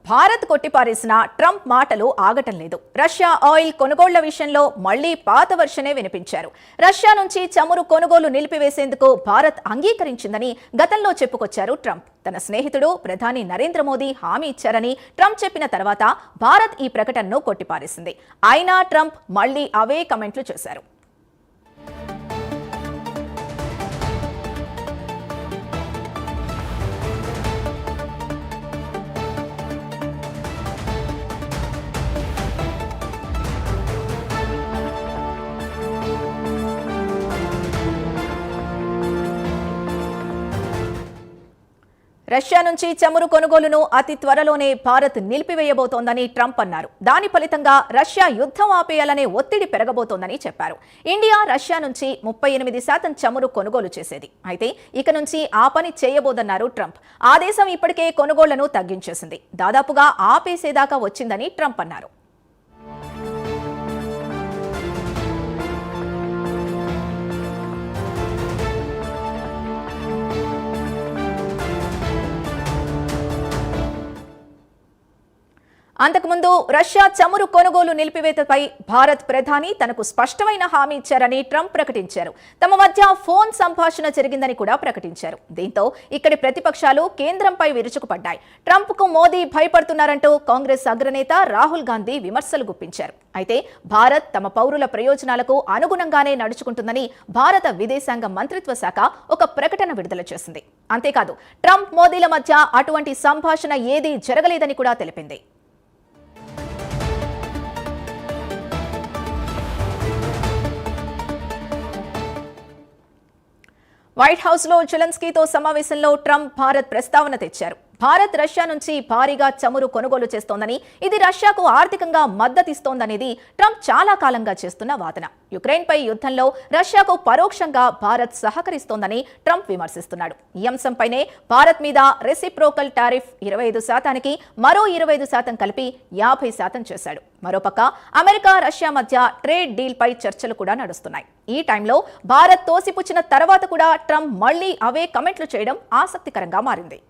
Bharat కొట్టిపారేసిన Trump మాటలు ఆగటం లేదు. Russia oil కొనుగోళ్ల విషయంలో మళ్లీ పాత వర్షనే వినిపించారు. రష్యా నుంచి చమురు కొనుగోలు నిలిపివేసేందుకు భారత్ అంగీకరించిందని గతంలో చెప్పుకొచ్చారు ట్రంప్. తన స్నేహితుడు ప్రధాని నరేంద్ర మోదీ హామీ ఇచ్చారని ట్రంప్ చెప్పిన తర్వాత భారత్ ఈ ప్రకటనను కొట్టిపారేసింది. అయినా ట్రంప్ మళ్లీ అవే కమెంట్లు చేశారు. రష్యా నుంచి చమురు కొనుగోలును అతి త్వరలోనే భారత్ నిలిపివేయబోతోందని ట్రంప్ అన్నారు. దాని ఫలితంగా రష్యా యుద్ధం ఆపేయాలనే ఒత్తిడి పెరగబోతోందని చెప్పారు. ఇండియా రష్యా నుంచి 38% చమురు కొనుగోలు చేసేది. అయితే ఇక నుంచి ఆ పని చేయబోదన్నారు ట్రంప్. ఆ దేశం ఇప్పటికే కొనుగోళ్లను తగ్గించేసింది. దాదాపుగా ఆపేసేదాకా వచ్చిందని ట్రంప్ అన్నారు. అంతకుముందు రష్యా చమురు కొనుగోలు నిలిపివేతపై భారత్ ప్రధాని తనకు స్పష్టమైన హామీ ఇచ్చారని ట్రంప్ ప్రకటించారు. తమ మధ్య ఫోన్ సంభాషణ జరిగిందని కూడా ప్రకటించారు. దీంతో ఇక్కడి ప్రతిపక్షాలు కేంద్రంపై విరుచుకుపడ్డాయి. ట్రంప్కు మోదీ భయపడుతున్నారంటూ కాంగ్రెస్ అగ్రనేత రాహుల్ గాంధీ విమర్శలు గుప్పించారు. అయితే భారత్ తమ పౌరుల ప్రయోజనాలకు అనుగుణంగానే నడుచుకుంటుందని భారత విదేశాంగ మంత్రిత్వ శాఖ ఒక ప్రకటన విడుదల చేసింది. అంతేకాదు ట్రంప్ మోదీల మధ్య అటువంటి సంభాషణ ఏదీ జరగలేదని కూడా తెలిపింది. వైట్ హౌస్ లో జెలెన్స్కీతో సమావేశంలో ట్రంప్ భారత్ ప్రస్తావన తెచ్చారు. భారత్ రష్యా నుంచి భారీగా చమురు కొనుగోలు చేస్తోందని, ఇది రష్యాకు ఆర్థికంగా మద్దతిస్తోందనేది ట్రంప్ చాలా కాలంగా చేస్తున్న వాదన. యుక్రెయిన్పై యుద్ధంలో రష్యాకు పరోక్షంగా భారత్ సహకరిస్తోందని ట్రంప్ విమర్శిస్తున్నాడు. ఈ అంశంపైనే భారత్ మీద రెసిప్రోకల్ టారిఫ్ 25%కి మరో 25% కలిపి 50% చేశాడు. మరోపక్క అమెరికా రష్యా మధ్య ట్రేడ్ డీల్ పై చర్చలు కూడా నడుస్తున్నాయి. ఈ టైంలో భారత్ తోసిపుచ్చిన తర్వాత కూడా ట్రంప్ మళ్లీ అవే కమెంట్లు చేయడం ఆసక్తికరంగా మారింది.